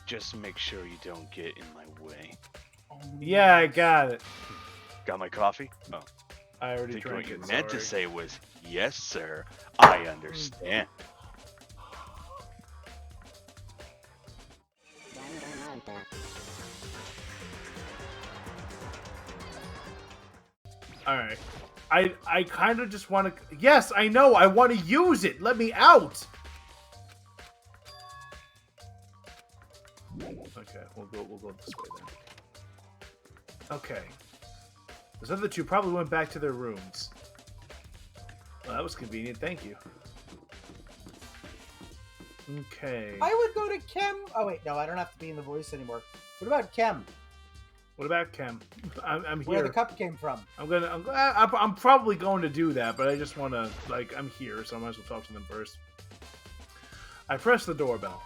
Just make sure you don't get in my way. Yeah, I got it. Got my coffee? Oh. I I already think drank what you it. meant to Sorry. say was, yes, sir. I understand. Alright. I kind of just want to... Yes, I know. I want to use it. Let me out. Okay, we'll go this way then. Okay. Those other two probably went back to their rooms. Well, that was convenient. Thank you. Okay. I would go to Kem. Oh wait, no, I don't have to be in the voice anymore. What about Kem? What about Kem? I'm here. Where the cup came from? I'm probably going to do that, but I just want to, like, I'm here, so I might as well talk to them first. I press the doorbell.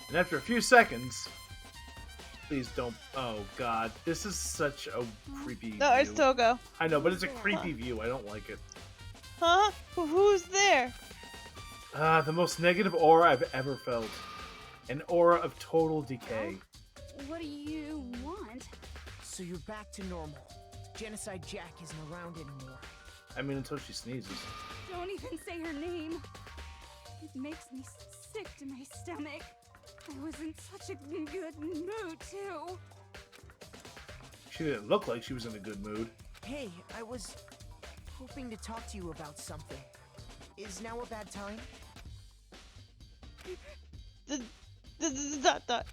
And after a few seconds... Please don't... Oh, God. This is such a creepy No, view. it's Togo. I know, but it's a creepy view. I don't like it. Huh? Who's there? The most negative aura I've ever felt. An aura of total decay. What do you want? So you're back to normal. Genocide Jack isn't around anymore. I mean, until she sneezes. Don't even say her name. It makes me sick to my stomach. I was in such a good mood, too. She didn't look like she was in a good mood. Hey, I was hoping to talk to you about something. Is now a bad time? Dot.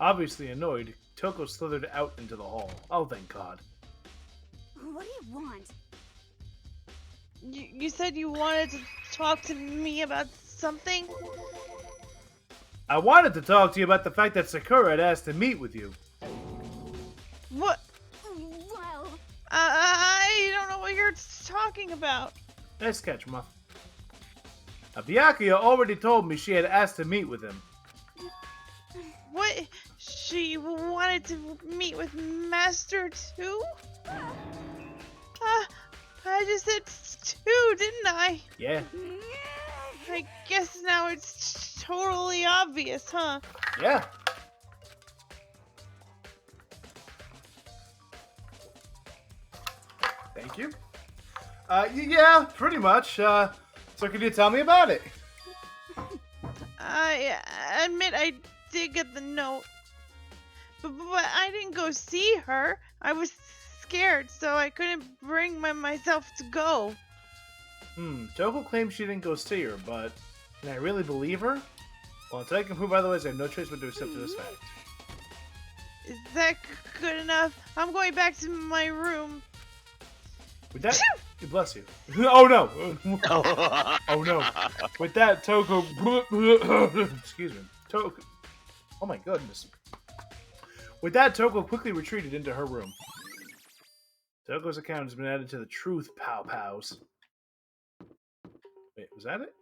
Obviously annoyed, Toko slithered out into the hall. Oh, thank God. What do you want? You said you wanted to talk to me about something? I wanted to talk to you about the fact that Sakura had asked to meet with you. What? Well... I don't know what you're talking about. Nice catch, Muff. Byakuya already told me she had asked to meet with him. What? She wanted to meet with Master too? I just said two, didn't I? Yeah. I guess now it's totally obvious, huh? Yeah. Thank you. Yeah, pretty much. So can you tell me about it? I admit I did get the note. But I didn't go see her. I was scared, so I couldn't bring myself to go. Toko claims she didn't go see her, but can I really believe her? Well, until I can prove otherwise, I have no choice but to accept this fact. Is that good enough? I'm going back to my room. With that, bless you. Oh no! Oh no! With that, Toko. Excuse me. Toko. Oh my goodness. With that, Toko quickly retreated into her room. Toko's account has been added to the Truth Pow Pows. Wait, was that it?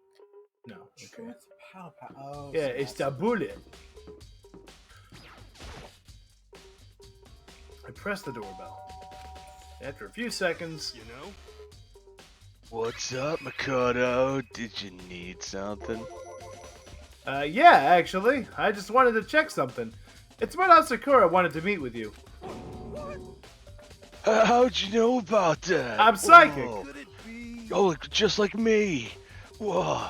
No. Okay. Truth Pow Pow. Oh, Yeah, so it's that's the bullet. I pressed the doorbell. After a few seconds, You know? What's up, Makoto? Did you need something? yeah, actually, I just wanted to check something. It's about how Sakura wanted to meet with you. How'd you know about that? I'm psychic. Whoa. Oh, just like me. Whoa.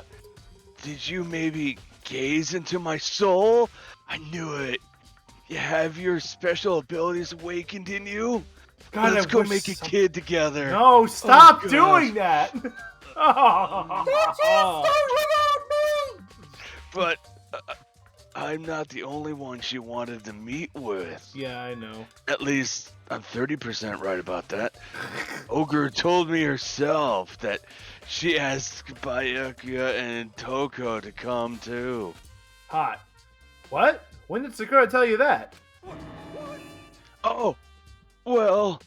Did you maybe gaze into my soul? I knew it. You have your special abilities awakened in you? God, Let's I go wish make a some- kid together. No, stop Oh, doing gosh. that! Oh. But I'm not the only one she wanted to meet with. Yeah, I know. At least I'm 30% right about that. Ogre told me herself that she asked Byakuya and Toko to come too. Hot. What? When did Sakura tell you that? Oh, well,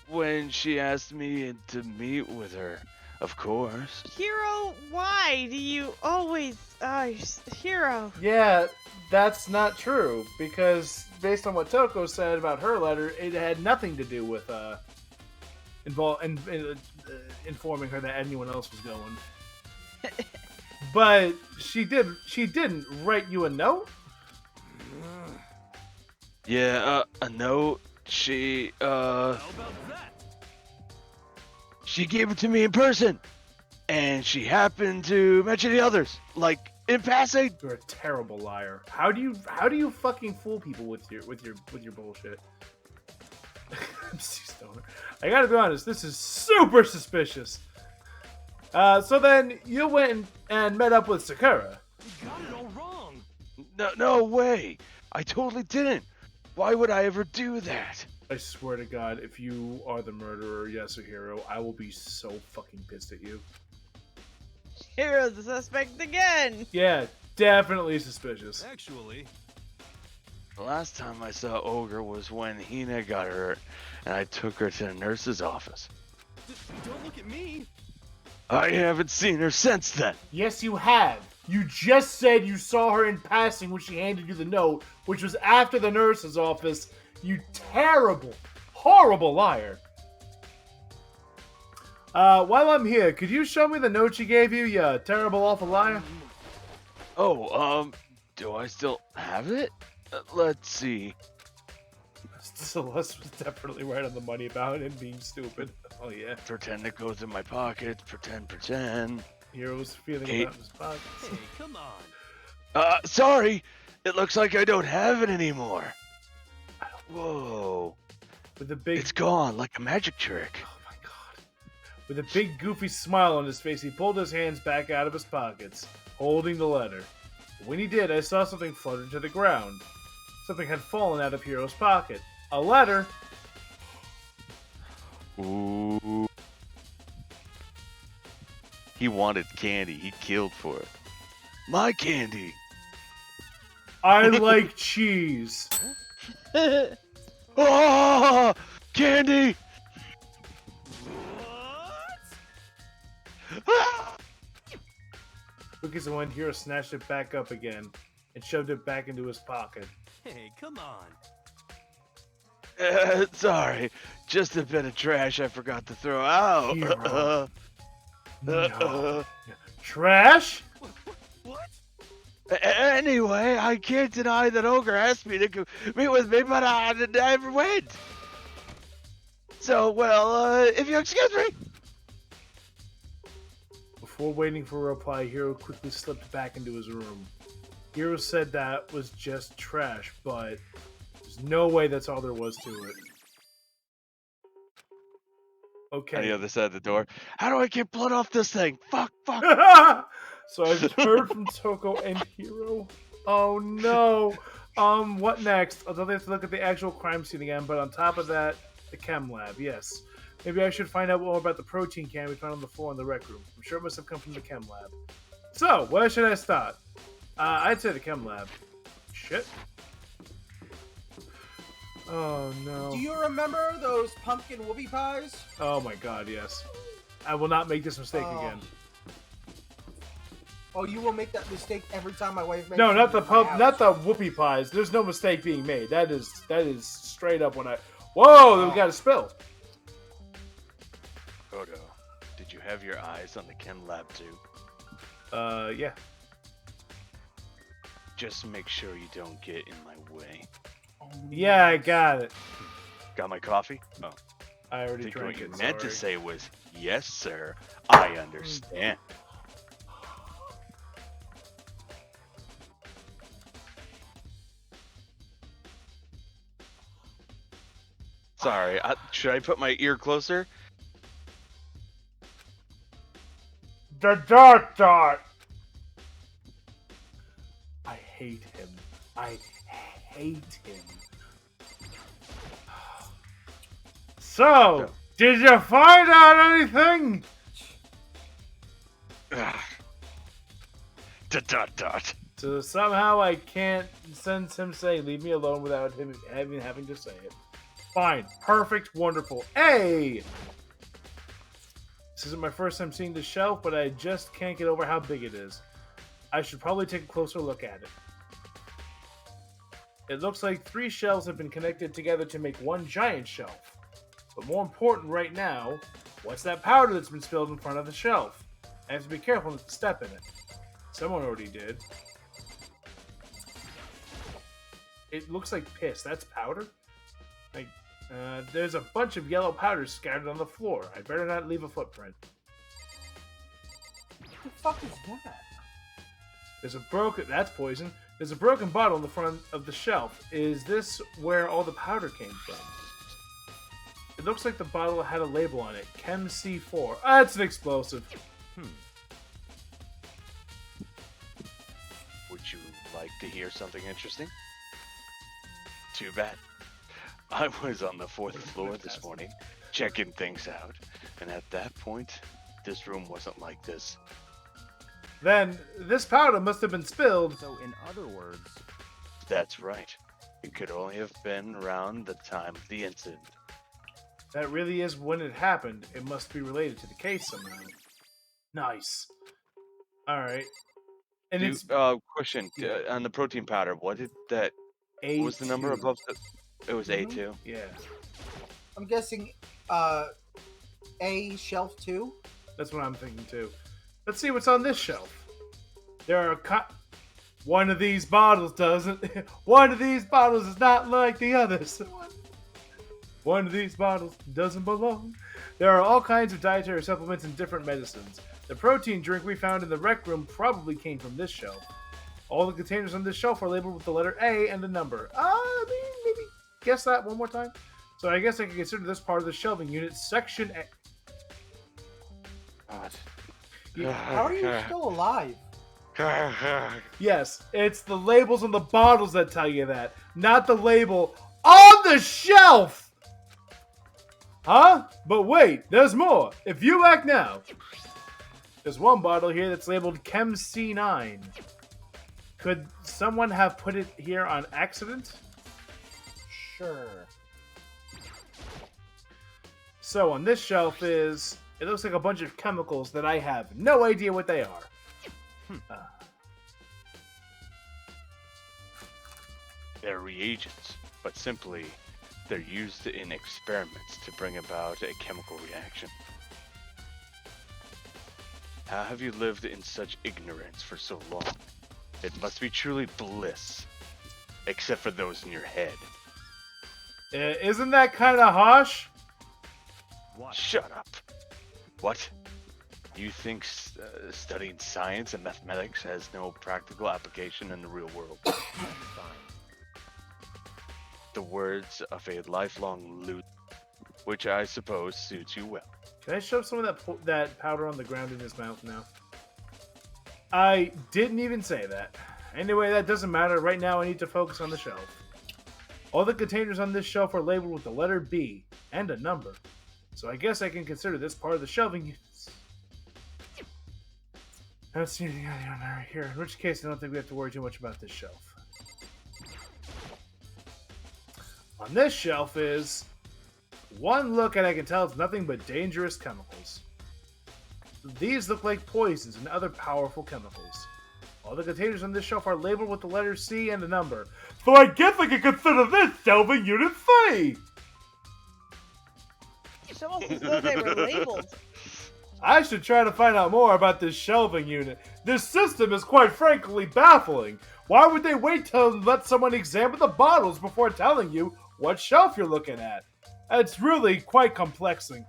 when she asked me to meet with her, of course. Hero, why do you always... Hero. Yeah, that's not true, because based on what Toko said about her letter, it had nothing to do with informing her that anyone else was going. But She didn't write you a note? Yeah, a note. She gave it to me in person, and she happened to mention the others, like in passing. You're a terrible liar. How do you fucking fool people with your bullshit? I gotta be honest, this is super suspicious. So then you went and met up with Sakura. You got it all wrong. No way. I totally didn't. Why would I ever do that? I swear to God, if you are the murderer, Yasuhiro, I will be so fucking pissed at you. Hero's the suspect again. Yeah, definitely suspicious. Actually, The last time I saw Ogre was when Hina got hurt, and I took her to the nurse's office. don't look at me. I haven't seen her since then. Yes, you have. You just said you saw her in passing when she handed you the note, which was after the nurse's office. You terrible, horrible liar. While I'm here, could you show me the note she gave you, you terrible, awful liar? Oh, do I still have it? Let's see. Celeste was definitely right on the money about him being stupid. Oh, yeah. Pretend it goes in my pockets. Pretend. Hero's feeling Hey. about his pockets. Hey, come on. Sorry. It looks like I don't have it anymore. Whoa. With a big... It's gone like a magic trick. Oh, my God. With a big, goofy smile on his face, he pulled his hands back out of his pockets, holding the letter. When he did, I saw something flutter to the ground. Something had fallen out of Hero's pocket. A letter. Ooh. He wanted candy. He killed for it. My candy. I like cheese. Oh, candy. Ah! Quick as it went, Hero snatched it back up again and shoved it back into his pocket. Hey, come on. Sorry, just a bit of trash I forgot to throw out. Hero. No. Trash? What? Anyway, I can't deny that Ogre asked me to meet with me, but I never went. So, well, if you excuse me. Before waiting for a reply, Hero quickly slipped back into his room. Hero said that was just trash, but there's no way that's all there was to it. On Okay. the other side of the door. How do I get blood off this thing? Fuck. So I've heard from Toko and Hero. Oh no. What next? Although they have to look at the actual crime scene again, but on top of that, the chem lab, yes. Maybe I should find out more about the protein can we found on the floor in the rec room. I'm sure it must have come from the chem lab. So, where should I start? I'd say the chem lab. Shit. Oh no. Do you remember those pumpkin whoopie pies? Oh my god, yes. I will not make this mistake Oh. again. Oh, you will make that mistake every time my wife makes No, it not the in my house. not the whoopie pies. There's no mistake being made. That is straight up when I. Whoa! We got a spill. Odo, did you have your eyes on the chem lab too? Yeah. Just make sure you don't get in my way. Yeah, I got it. Got my coffee? Oh, I I already think drank what you it. meant to sorry. say was, yes, sir. I understand. Sorry, should I put my ear closer? The dot. I hate him. I hate him. So, Go. did you find out anything? Dot. So somehow I can't sense him say, leave me alone without him having to say it. Fine. Perfect. Wonderful. Hey! This isn't my first time seeing this shelf, but I just can't get over how big it is. I should probably take a closer look at it. It looks like 3 shelves have been connected together to make one giant shelf. But more important right now, what's that powder that's been spilled in front of the shelf? I have to be careful not to step in it. Someone already did. It looks like piss. That's powder? Like, there's a bunch of yellow powder scattered on the floor. I better not leave a footprint. What the fuck is that? There's a broken... That's poison. There's a broken bottle in the front of the shelf. Is this where all the powder came from? It looks like the bottle had a label on it. Chem C4. Ah, it's an explosive. Would you like to hear something interesting? Too bad. I was on the 4th floor this morning, checking things out, and at that point, this room wasn't like this. Then, this powder must have been spilled. So, in other words, That's right. It could only have been around the time of the incident. That really is when it happened. It must be related to the case somehow. Nice. Alright. And it's Question on the protein powder. What did that? A2. What was the number above the? It was Mhm. A2. Yeah. I'm guessing A shelf 2. That's what I'm thinking too. Let's see what's on this shelf. There are one of these bottles doesn't. One of these bottles is not like the others. One of these bottles doesn't belong. There are all kinds of dietary supplements and different medicines. The protein drink we found in the rec room probably came from this shelf. All the containers on this shelf are labeled with the letter A and a number. Maybe guess that one more time. So I guess I can consider this part of the shelving unit, section A. God. How are you still alive? Yes, it's the labels on the bottles that tell you that, not the label on the shelf! Huh? But wait, there's more. If you act now. There's one bottle here that's labeled Chem C9. Could someone have put it here on accident? Sure. So on this shelf is... It looks like a bunch of chemicals that I have no idea what they are. They're reagents, but simply they're used in experiments to bring about a chemical reaction. How have you lived in such ignorance for so long? It must be truly bliss, except for those in your head. Isn't that kind of harsh? What? Shut up. What? You think studying science and mathematics has no practical application in the real world? The words of a lifelong loser, which I suppose suits you well. Can I shove some of that powder on the ground in his mouth now? I didn't even say that. Anyway, that doesn't matter. Right now, I need to focus on the shelf. All the containers on this shelf are labeled with the letter B and a number. So I guess I can consider this part of the shelving units. I don't see anything on right here. In which case, I don't think we have to worry too much about this shelf. On this shelf is... One look and I can tell it's nothing but dangerous chemicals. These look like poisons and other powerful chemicals. All the containers on this shelf are labeled with the letter C and a number. So I guess I can consider this shelving unit C! It's almost as though they were labeled. I should try to find out more about this shelving unit. This system is quite frankly baffling. Why would they wait to let someone examine the bottles before telling you what shelf you're looking at? It's really quite complexing.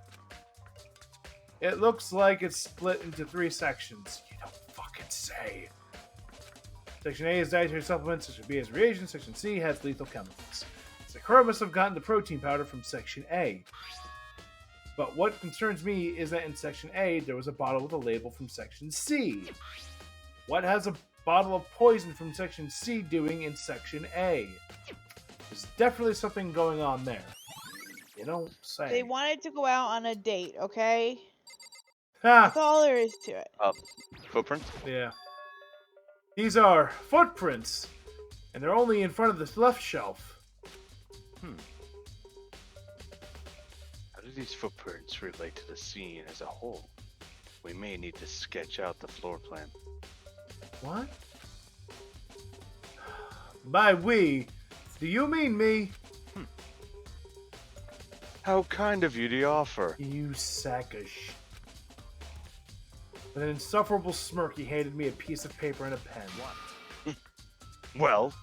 It looks like it's split into 3 sections. You don't fucking say. Section A is dietary supplements, Section B is reagents, Section C has lethal chemicals. Sakura must have gotten the protein powder from Section A. But what concerns me is that in Section A, there was a bottle with a label from Section C. What has a bottle of poison from Section C doing in Section A? There's definitely something going on there. You don't say. They wanted to go out on a date, okay? Ha! That's all there is to it. Footprint? Yeah. These are footprints, and they're only in front of this left shelf. How do these footprints relate to the scene as a whole? We may need to sketch out the floor plan. What? By we, do you mean me? How kind of you to offer. You sack of sh... With an insufferable smirk, he handed me a piece of paper and a pen. What? Well,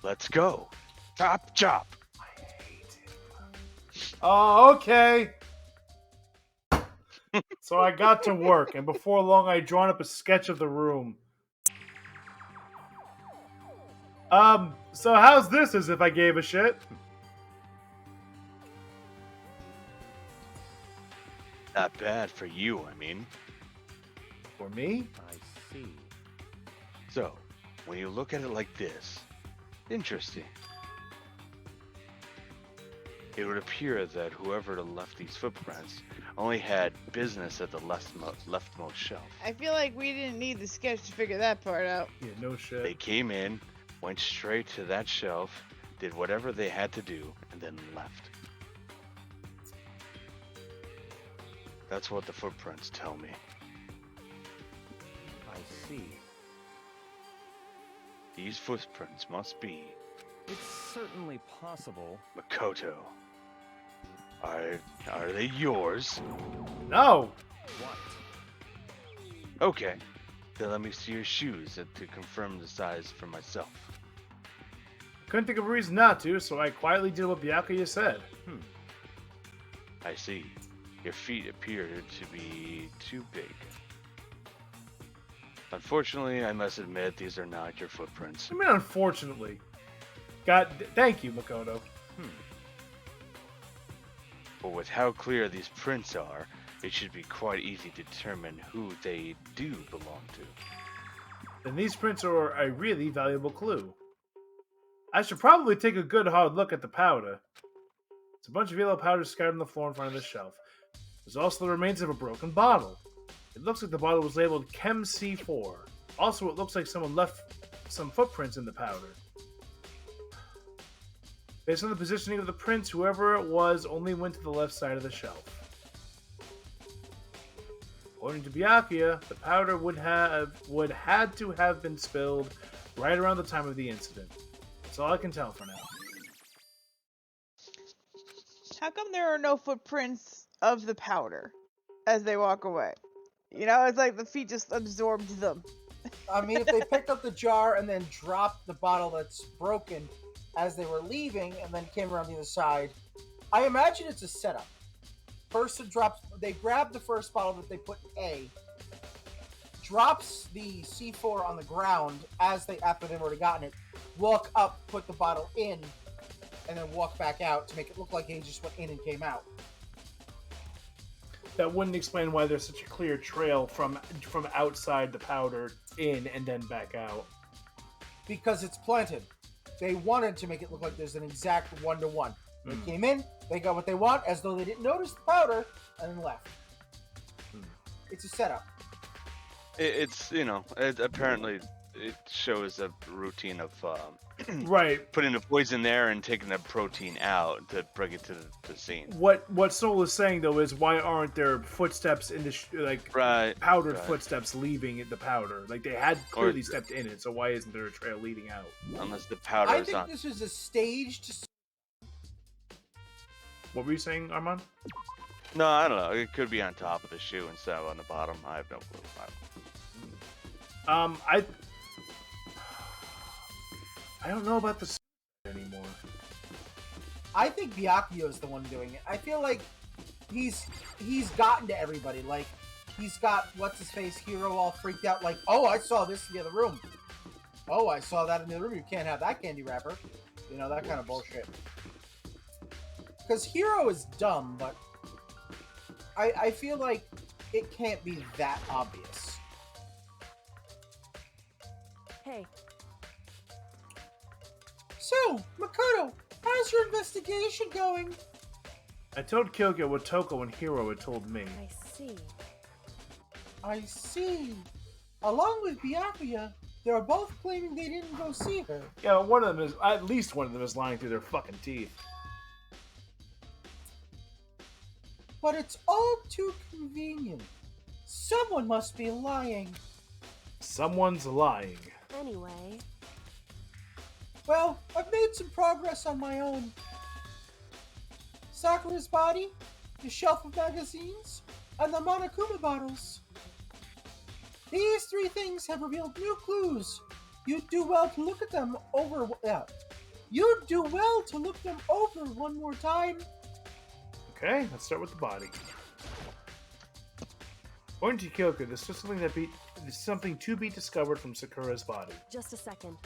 let's go. Chop, chop. I hate it. Oh, okay. So I got to work, and before long, I'd drawn up a sketch of the room. So how's this as if I gave a shit? Not bad for you, I mean. For me? I see. So, when you look at it like this, interesting. It would appear that whoever left these footprints only had business at the leftmost shelf. I feel like we didn't need the sketch to figure that part out. Yeah, no shit. They came in, went straight to that shelf, did whatever they had to do, and then left. That's what the footprints tell me. I see. These footprints must be It's certainly possible. Makoto. Are they yours? No! What? Okay. Then let me see your shoes to confirm the size for myself. Couldn't think of a reason not to, so I quietly did what Byakuya said. I see. Your feet appear to be too big. Unfortunately, I must admit these are not your footprints. I mean, unfortunately. Thank you, Makoto. But with how clear these prints are, it should be quite easy to determine who they do belong to. Then these prints are a really valuable clue. I should probably take a good hard look at the powder. It's a bunch of yellow powder scattered on the floor in front of the shelf. There's also the remains of a broken bottle. It looks like the bottle was labeled Chem C4. Also, it looks like someone left some footprints in the powder. Based on the positioning of the prints, whoever it was only went to the left side of the shelf. According to Byakuya, the powder would had to have been spilled right around the time of the incident. That's all I can tell for now. How come there are no footprints of the powder as they walk away? You know, it's like the feet just absorbed them. I mean, if they picked up the jar and then dropped the bottle that's broken as they were leaving and then came around the other side, I imagine it's a setup. Person drops, they grab the first bottle that they put in A, drops the C4 on the ground after they've already gotten it, walk up, put the bottle in, and then walk back out to make it look like they just went in and came out. That wouldn't explain why there's such a clear trail from outside the powder in and then back out. Because it's planted. They wanted to make it look like there's an exact 1-to-1. They came in, they got what they want, as though they didn't notice the powder, and then left. It's a setup. It's apparently it shows a routine of Right. putting the poison there and taking the protein out to bring it to the scene. What Soul is saying though is why aren't there footsteps in the powdered footsteps leaving the powder? Like they had clearly stepped in it, so why isn't there a trail leading out? Unless the powder I is think on. this is a stage to... What were you saying, Armand? No, I don't know. It could be on top of the shoe instead of on the bottom. I have no clue. I don't know about the anymore. I think Byakuya is the one doing it. I feel like he's gotten to everybody. Like, he's got, what's-his-face, Hero all freaked out. Like, oh, I saw this in the other room. Oh, I saw that in the other room. You can't have that candy wrapper. You know, that kind of bullshit. Because Hero is dumb, but I feel like it can't be that obvious. Hey, So, Makoto, how's your investigation going? I told Kyoko what Toko and Hiro had told me. I see. I see. Along with Byakuya, they're both claiming they didn't go see her. Yeah, at least one of them is lying through their fucking teeth. But it's all too convenient. Someone must be lying. Someone's lying. Anyway, Well, I've made some progress on my own. Sakura's body, the shelf of magazines, and the Monokuma bottles. These three things have revealed new clues. You'd do well to look at them over. You'd do well to look them over one more time. Okay, let's start with the body. According to Kyoko, there's just something to be discovered from Sakura's body. Just a second.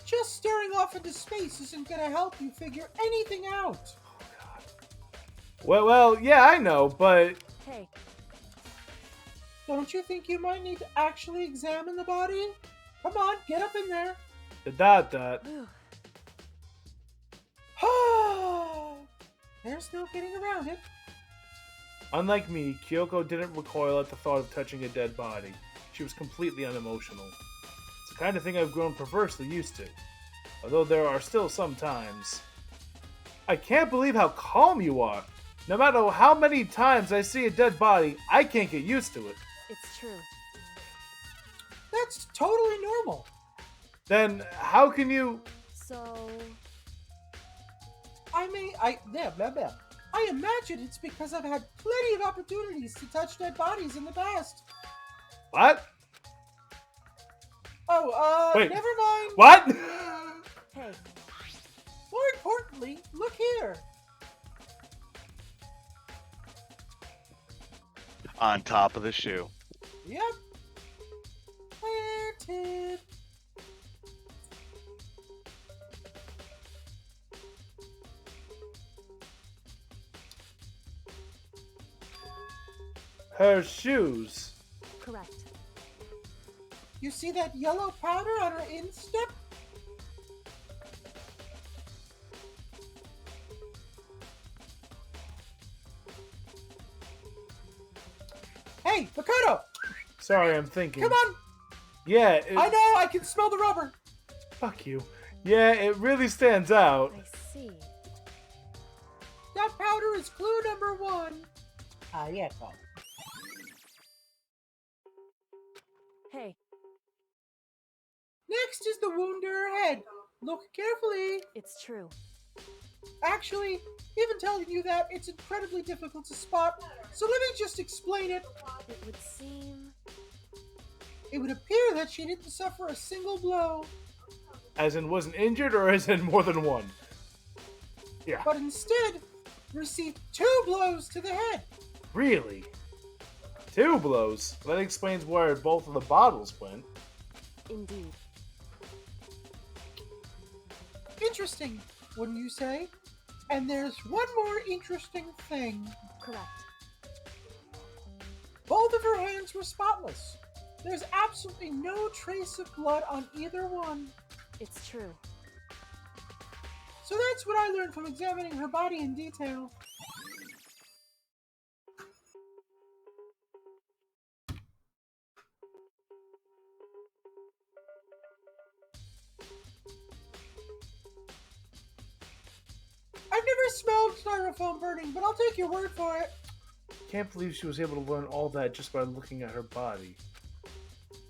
Just staring off into space isn't gonna help you figure anything out. Oh god. Well, yeah, I know, but Hey, Don't you think you might need to actually examine the body? Come on, get up in there. the dot. whew, There's no getting around it. Unlike me, Kyoko didn't recoil at the thought of touching a dead body. She was completely unemotional. It's the kind of thing I've grown perversely used to. Although there are still some times. I can't believe how calm you are. No matter how many times I see a dead body, I can't get used to it. it's true. That's totally normal. Then how can you... So, I imagine it's because I've had plenty of opportunities to touch dead bodies in the past. What? Oh, Wait. never mind. What? hey, More importantly, look here. On top of the shoe. Yep. Planted. Her shoes. correct. You see that yellow powder on her instep? Hey, Makoto! Sorry, I'm thinking. Come on! Yeah, I know, I can smell the rubber. fuck you. Yeah, it really stands out. I see. That powder is clue number 1. Yeah, Paul. Hey, Next is the wound to her head. Look carefully. it's true. Actually, even telling you that, it's incredibly difficult to spot, so let me just explain it. It would seem... It would appear that she didn't suffer a single blow, As in wasn't injured or as in more than one? Yeah. but instead received 2 blows to the head. Really? 2 blows? That explains where both of the bottles went. Indeed. Interesting, wouldn't you say? And there's one more interesting thing. Correct. Both of her hands were spotless. There's absolutely no trace of blood on either one. It's true. So that's what I learned from examining her body in detail. I've never smelled styrofoam burning, but I'll take your word for it. Can't believe she was able to learn all that just by looking at her body.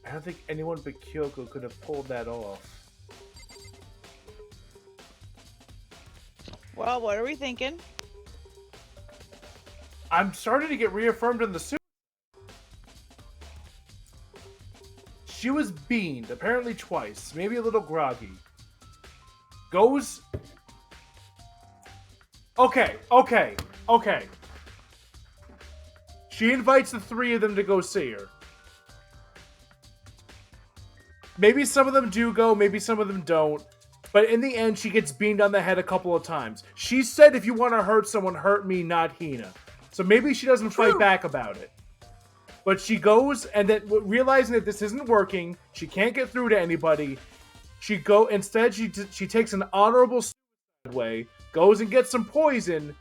I don't think anyone but Kyoko could have pulled that off. Well, what are we thinking? I'm starting to get reaffirmed in the suit. She was beamed, apparently twice, maybe a little groggy. Goes... Okay. She invites the 3 of them to go see her. Maybe some of them do go, maybe some of them don't. But in the end, she gets beamed on the head a couple of times. She said, if you want to hurt someone, hurt me, not Hina. So maybe she doesn't fight back about it. But she goes, and then realizing that this isn't working, she can't get through to anybody. Instead, she takes an honorable way, goes and gets some poison,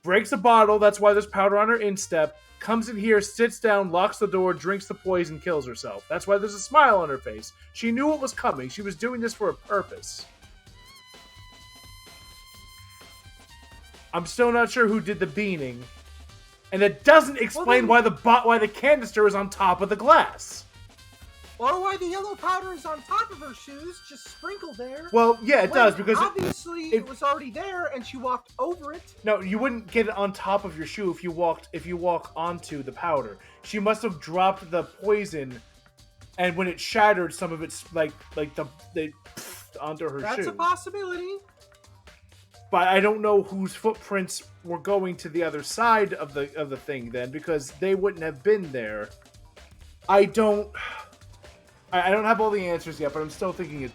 breaks a bottle, that's why there's powder on her instep, comes in here, sits down, locks the door, drinks the poison, kills herself. That's why there's a smile on her face. She knew what was coming. She was doing this for a purpose. I'm still not sure who did the beaning. And it doesn't explain why the canister is on top of the glass. Or why the yellow powder is on top of her shoes, just sprinkled there. Well, yeah, it When does because obviously it was already there, and she walked over it. no, you wouldn't get it on top of your shoe if you walk onto the powder. She must have dropped the poison, and when it shattered, some of it's like onto her shoe. That's a possibility. But I don't know whose footprints were going to the other side of the thing then, because they wouldn't have been there. I don't have all the answers yet, but I'm still thinking